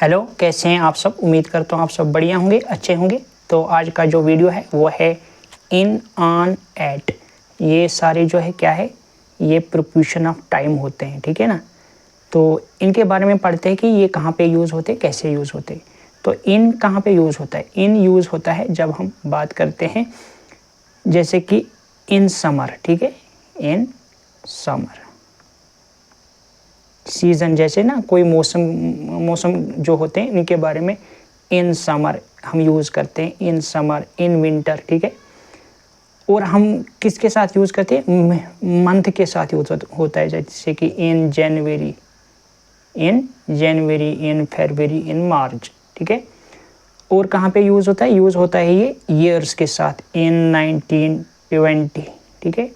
Hello, कैसे हैं आप सब। उम्मीद करता हूँ आप सब बढ़िया होंगे, अच्छे होंगे। तो आज का जो वीडियो है वो है इन, ऑन, एट। ये सारे जो है क्या है, ये प्रोपोर्शन ऑफ टाइम होते हैं, ठीक है ना। तो इनके बारे में पढ़ते हैं कि ये कहाँ पे यूज़ होते हैं, कैसे यूज़ होते हैं। तो इन कहाँ पे यूज़ होता है। इन यूज़ होता है जब हम बात करते हैं जैसे कि इन समर, ठीक है। इन समर सीज़न, जैसे ना कोई मौसम जो होते हैं इनके बारे में इन समर हम यूज़ करते हैं। इन समर, इन विंटर, ठीक है। और हम किसके साथ यूज़ करते हैं, मंथ के साथ यूज़ होता है। जैसे कि इन जनवरी, इन फरवरी, इन मार्च, ठीक है। और कहाँ पे यूज़ होता है, यूज़ होता है ये ईयर्स के साथ। इन 1920, ठीक है।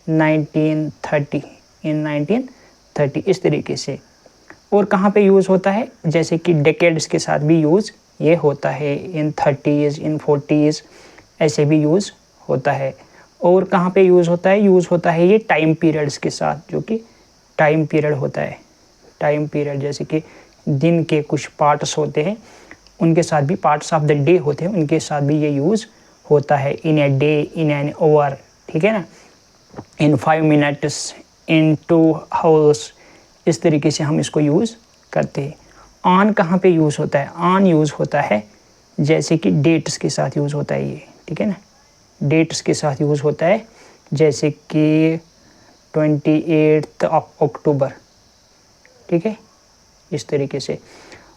1930, इन 1930, इस तरीके से। और कहाँ पे यूज़ होता है, जैसे कि डेकेड्स के साथ भी यूज़ ये होता है। इन 30s, इन 40s, ऐसे भी यूज़ होता है। और कहाँ पे यूज़ होता है, यूज़ होता है ये टाइम पीरियड्स के साथ, जो कि टाइम पीरियड होता है। टाइम पीरियड जैसे कि दिन के कुछ पार्ट्स होते हैं, उनके साथ भी, पार्ट्स ऑफ द डे होते हैं, उनके साथ भी ये यूज़ होता है। In a day, in an hour, ठीक है ना। इन 5 मिनट्स, इन 2 आवर्स, इस तरीके से हम इसको यूज़ करते हैं। ऑन कहाँ पे यूज़ होता है, ऑन यूज़ होता है जैसे कि डेट्स के साथ यूज़ होता है ये, ठीक है ना। डेट्स के साथ यूज़ होता है, जैसे कि 28 अक्टूबर, ठीक है, इस तरीके से।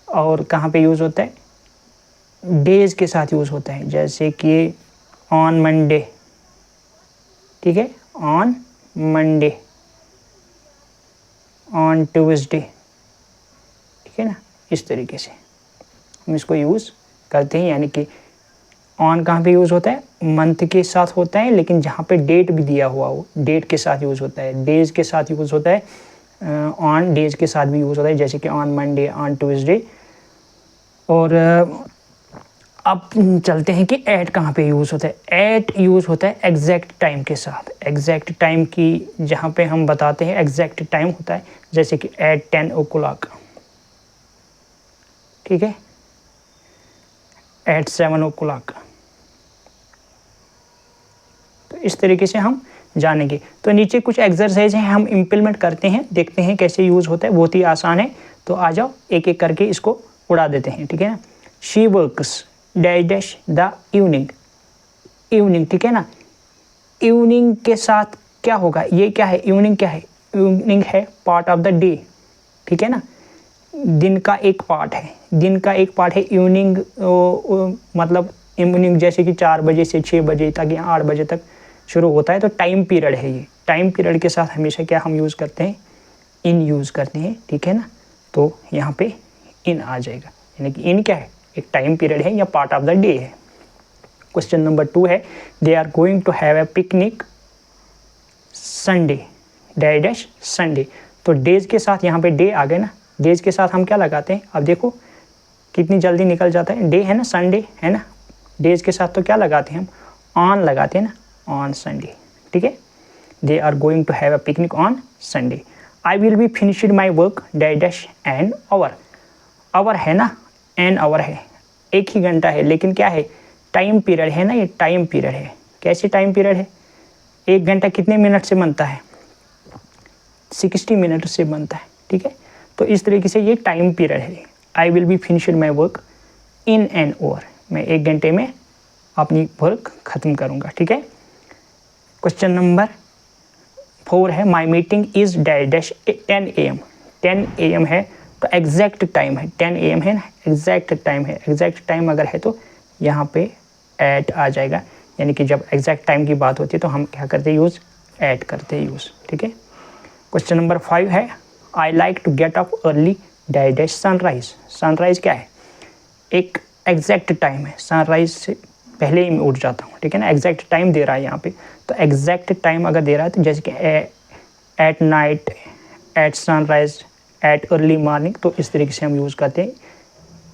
और कहाँ पे यूज़ होता है, डेज़ के साथ यूज़ होता है, जैसे कि ऑन मंडे, ठीक है, ऑन मंडे, ऑन ट्यूसडे, ठीक है ना। इस तरीके से हम इसको यूज़ करते हैं। यानी कि ऑन कहाँ पे यूज़ होता है, मंथ के साथ होता है, लेकिन जहाँ पे डेट भी दिया हुआ हो, डेट के साथ यूज़ होता है। डेज़ के साथ यूज़ होता है, ऑन डेज़ के साथ भी यूज़ होता है, जैसे कि ऑन मंडे, ऑन ट्यूसडे। और अब चलते हैं कि एट कहाँ पे यूज़ होता है। एट यूज़ होता है एग्जैक्ट टाइम के साथ। एग्जैक्ट टाइम की जहाँ पे हम बताते हैं एग्जैक्ट टाइम होता है, जैसे कि एट 10 o'clock, ठीक है, एट 7 o'clock। तो इस तरीके से हम जानेंगे। तो नीचे कुछ एक्सरसाइज हैं, हम इम्प्लीमेंट करते हैं, देखते हैं कैसे यूज़ होता है। बहुत ही आसान है। तो आ जाओ एक एक करके इसको उड़ा देते हैं, ठीक है ना। She works dash the evening, evening, ठीक है ना। इवनिंग के साथ क्या होगा, ये क्या है, इवनिंग क्या है, इवनिंग है पार्ट ऑफ द डे, ठीक है ना। दिन का एक पार्ट है, दिन का एक पार्ट है इवनिंग। मतलब इवनिंग जैसे कि 4 बजे से 6 बजे तक या 8 बजे तक शुरू होता है। तो टाइम पीरियड है ये। टाइम पीरियड के साथ हमेशा क्या हम यूज़ करते हैं, इन यूज़ करते हैं, ठीक है ना। तो यहाँ पे इन आ जाएगा। यानी कि इन क्या है, एक टाइम पीरियड है या पार्ट ऑफ द डे है। क्वेश्चन नंबर 2 है, they are going to have a picnic Sunday dash Sunday. तो डेज के साथ यहाँ पे डे आ गए ना। डेज के साथ हम क्या लगाते हैं, अब देखो कितनी जल्दी निकल जाता है। डे है ना, संडे है ना। डेज के साथ तो क्या लगाते हैं हम, ऑन लगाते हैं ना, ऑन संडे, ठीक है। They are going to have a picnic on Sunday. I will be finished my work dash an hour. Hour है ना, एन आवर है, एक ही घंटा है, लेकिन क्या है, टाइम पीरियड है ना, ये टाइम पीरियड है। कैसे टाइम पीरियड है, एक घंटा कितने मिनट से बनता है, 60 मिनट से बनता है, ठीक है। तो इस तरीके से ये टाइम पीरियड है। आई will be finished my work in an our, मैं एक घंटे में अपनी वर्क ख़त्म करूँगा, ठीक है। क्वेश्चन नंबर 4 है, my meeting is dash 10 AM। 10 AM है तो एग्जैक्ट टाइम है, 10 AM है ना, एग्जैक्ट टाइम है। एग्जैक्ट टाइम अगर है तो यहाँ पे एट आ जाएगा। यानी कि जब एग्जैक्ट टाइम की बात होती है तो हम क्या करते हैं, यूज़ एट करते हैं, यूज़, ठीक है। क्वेश्चन नंबर 5 है, I like to get up early dash sunrise. Sunrise क्या है, एक एग्जैक्ट टाइम है, सनराइज से पहले ही मैं उठ जाता हूँ, ठीक है ना। एग्जैक्ट टाइम दे रहा है यहाँ पे। तो एग्जैक्ट टाइम अगर दे रहा है तो जैसे कि at night, at sunrise, at early morning, तो इस तरीके से हम यूज़ करते हैं।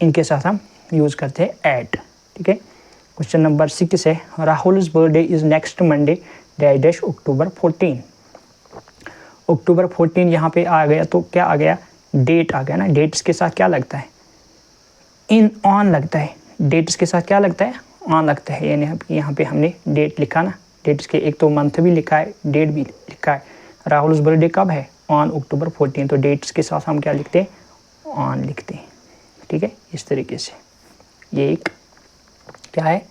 इनके साथ हम यूज़ करते हैं एट, ठीक है। क्वेश्चन नंबर 6 है, Rahul's birthday is next Monday dash October 14। October 14 यहाँ पे आ गया तो क्या आ गया, डेट आ गया ना। डेट्स के साथ क्या लगता है, इन ऑन लगता है, डेट्स के साथ क्या लगता है, ऑन लगता है। यानी यहाँ पे हमने डेट लिखा ना, डेट्स के एक तो मंथ भी लिखा है, डेट भी लिखा है। राहुल बर्थडे कब है, ऑन अक्टूबर 14, तो डेट्स के साथ हम क्या लिखते हैं, ऑन लिखते हैं। ठीक है, इस तरीके से ये एक क्या है,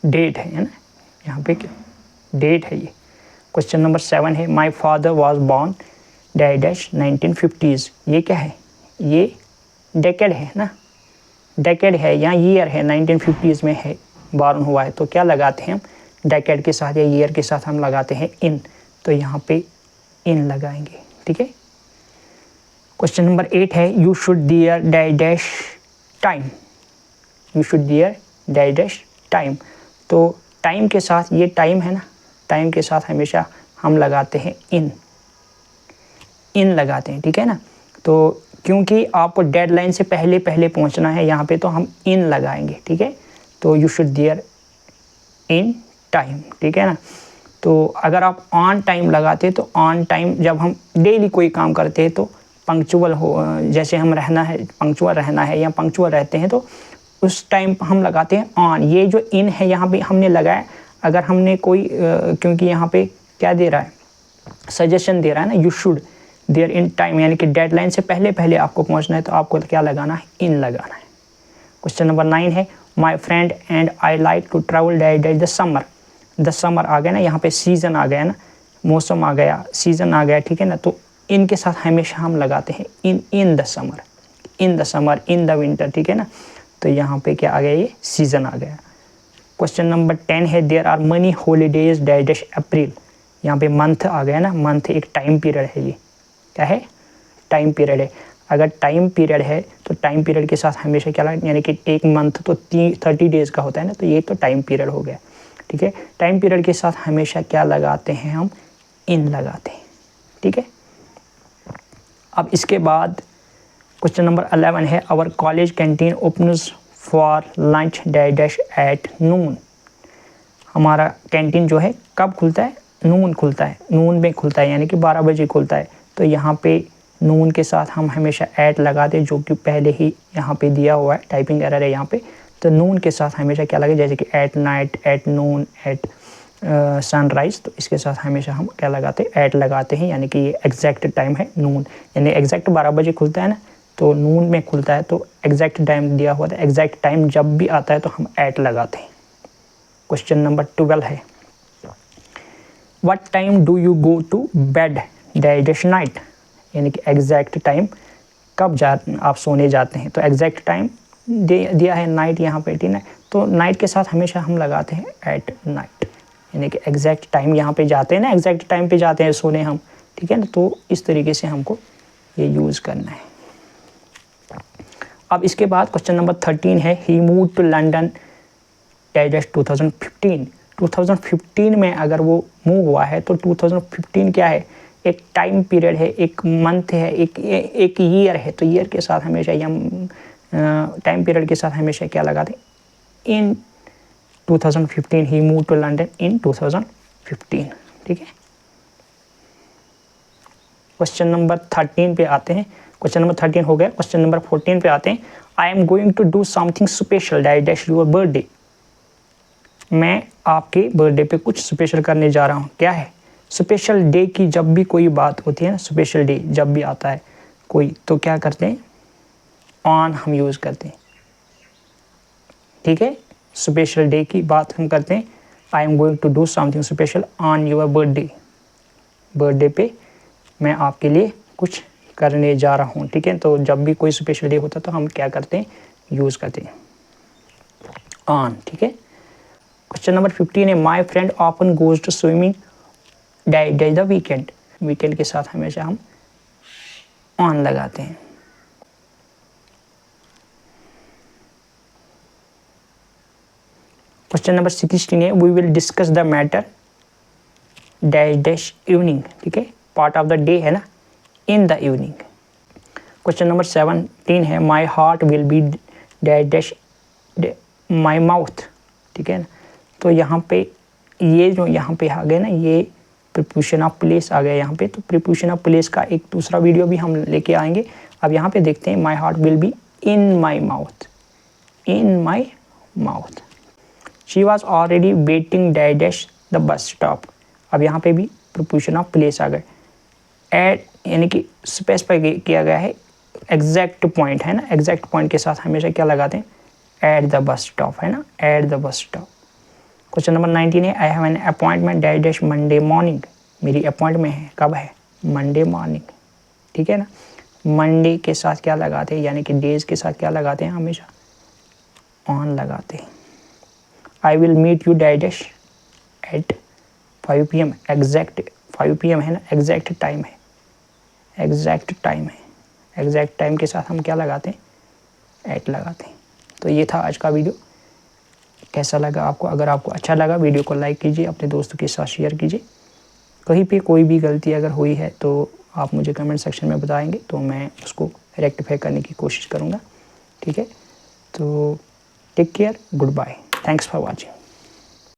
डेट है ना, यहाँ पे डेट है ये। क्वेश्चन नंबर 7 है my father was born dash 1950s। ये क्या है, ये डेकेड है ना, डेकेड है या ईयर है, 1950s में है, बॉर्न हुआ है। तो क्या लगाते हैं हम, डेकेड के साथ या ईयर के साथ हम लगाते हैं इन, तो यहाँ पे इन लगाएंगे। ठीक है, क्वेश्चन नंबर 8 है you should dear dash time, you should dear dash time. तो टाइम के साथ, ये टाइम है ना, टाइम के साथ हमेशा हम लगाते हैं इन लगाते हैं। ठीक है ना, तो क्योंकि आपको डेडलाइन से पहले पहले पहुंचना है यहाँ पे, तो हम इन लगाएंगे। ठीक है, तो you should dear in time. ठीक है ना, तो अगर आप ऑन टाइम लगाते तो ऑन टाइम जब हम डेली कोई काम करते हैं तो पंक्चुअल हो, जैसे हम रहना है, पंक्चुअल रहना है या पंक्चुअल रहते हैं, तो उस टाइम हम लगाते हैं ऑन। ये जो इन है यहाँ पे हमने लगाया, अगर हमने कोई क्योंकि यहाँ पे क्या दे रहा है, सजेशन दे रहा है ना, you should there in time, यानी कि डेडलाइन से पहले पहले आपको पहुँचना है, तो आपको क्या लगाना है, इन लगाना है। क्वेश्चन नंबर 9 है my friend and I like to travel dash the summer. The summer आ गया ना, यहाँ पे सीज़न आ गया ना, मौसम आ गया, सीज़न आ गया। ठीक है ना, तो इनके साथ हमेशा हम लगाते हैं in the summer, in the summer, in the winter. ठीक है ना, तो यहाँ पे क्या आ गया, ये सीज़न आ गया। क्वेश्चन नंबर 10 है there are many holidays dash April. यहाँ पे मंथ आ गया ना, मंथ एक टाइम पीरियड है, ये क्या है, टाइम पीरियड है। अगर टाइम पीरियड है तो टाइम पीरियड के साथ हमेशा क्या लगा, यानी कि एक मंथ तो 30 डेज़ का होता है ना, तो ये तो टाइम पीरियड हो गया। ठीक है, टाइम पीरियड के साथ हमेशा क्या लगाते हैं, हम इन लगाते हैं। ठीक है, अब इसके बाद क्वेश्चन नंबर 11 है our college canteen opens for lunch dash at noon. हमारा कैंटीन जो है कब खुलता है, नून खुलता है, नून में खुलता है, यानी कि 12 बजे खुलता है। तो यहाँ पे नून के साथ हम हमेशा एट लगाते हैं, जो कि पहले ही यहाँ पे दिया हुआ है, टाइपिंग एरर है यहाँ पे। तो नून के साथ हमेशा क्या लगे, जैसे कि at night, at noon, at sunrise, तो इसके साथ हमेशा हम क्या लगाते हैं, एट लगाते हैं, यानी कि ये एग्जैक्ट टाइम है नून, यानी एग्जैक्ट 12 बजे खुलता है ना, तो नून में खुलता है, तो एग्जैक्ट टाइम दिया हुआ था, एग्जैक्ट टाइम जब भी आता है तो हम एट लगाते हैं। क्वेश्चन नंबर 12 है what time do you go to bed dash night, यानी कि एग्जैक्ट टाइम कब आप सोने जाते हैं। तो एग्जैक्ट टाइम दिया है नाइट यहाँ पे, ठीक है, तो नाइट के साथ हमेशा हम लगाते हैं एट नाइट, यानी कि एग्जैक्ट टाइम यहाँ पे जाते हैं ना, एग्जैक्ट टाइम पे जाते हैं सोने हम। ठीक है ना, तो इस तरीके से हमको ये यूज़ करना है। अब इसके बाद क्वेश्चन नंबर 13 है ही मूव टू लंदन डैश 2015। 2015 में अगर वो मूव हुआ है तो 2015 क्या है, एक टाइम पीरियड है, एक मंथ है, एक ईयर है। तो ईयर के साथ हमेशा या टाइम पीरियड के साथ हमेशा क्या लगाते हैं, इन 2015 ही मूव टू लंदन इन 2015। ठीक है, क्वेश्चन नंबर 13 पे आते हैं। क्वेश्चन नंबर 13 हो गया, क्वेश्चन नंबर 14 पे आते हैं। I am going to do something special dash your birthday. मैं आपके बर्थडे पे कुछ स्पेशल करने जा रहा हूँ। क्या है, स्पेशल डे की जब भी कोई बात होती है ना, स्पेशल डे जब भी आता है कोई, तो क्या करते हैं, ऑन हम यूज़ करते हैं। ठीक है, स्पेशल डे की बात हम करते हैं, I am going to do something special on your birthday. Birthday पे मैं आपके लिए कुछ करने जा रहा हूँ। ठीक है, तो जब भी कोई स्पेशल डे होता है तो हम क्या करते हैं, यूज़ करते हैं ऑन। ठीक है, क्वेश्चन नंबर 15 है my friend often goes to swimming dash the weekend. Weekend के साथ हमेशा हम ऑन लगाते हैं। क्वेश्चन नंबर 16 है we will discuss the matter dash evening. ठीक है, पार्ट ऑफ द डे है ना, in the evening. Question number 17 है my heart will be dash my mouth. ठीक है ना, तो यहाँ पे ये जो यहाँ पे आ गए ना, ये प्रीपोजिशन ऑफ प्लेस आ गया यहाँ पे। तो प्रीपोजिशन ऑफ प्लेस का एक दूसरा वीडियो भी हम लेके आएंगे। अब यहाँ पे देखते हैं माई heart will be in my mouth. In my mouth. She was already waiting dash the bus stop. अब यहाँ पे भी प्रीपोजिशन ऑफ प्लेस आ गए। एट यानी कि स्पेसिफाई किया गया है, एग्जैक्ट पॉइंट है ना, एग्जैक्ट पॉइंट के साथ हमेशा क्या लगाते हैं, एट द बस स्टॉप है ना, at the bus stop. Question number 19 है, I have an appointment dash Monday morning. मेरी अपॉइंटमेंट है, कब है, मंडे मॉर्निंग, ठीक है ना। मंडे के साथ क्या लगाते हैं, यानी कि डेज के साथ क्या लगाते हैं, हमेशा ऑन लगाते हैं। I will meet you dash at 5 PM, exact 5 PM है ना, एग्जैक्ट टाइम है, एग्जैक्ट टाइम है, एग्जैक्ट टाइम के साथ हम क्या लगाते हैं, एट लगाते हैं। तो ये था आज का वीडियो। कैसा लगा आपको? अगर आपको अच्छा लगा वीडियो को लाइक कीजिए, अपने दोस्तों के साथ शेयर कीजिए। कहीं पे कोई भी गलती अगर हुई है तो आप मुझे कमेंट सेक्शन में बताएंगे, तो मैं उसको रेक्टिफाई करने की कोशिश करूँगा, ठीक है। तो take care, goodbye, thanks for watching.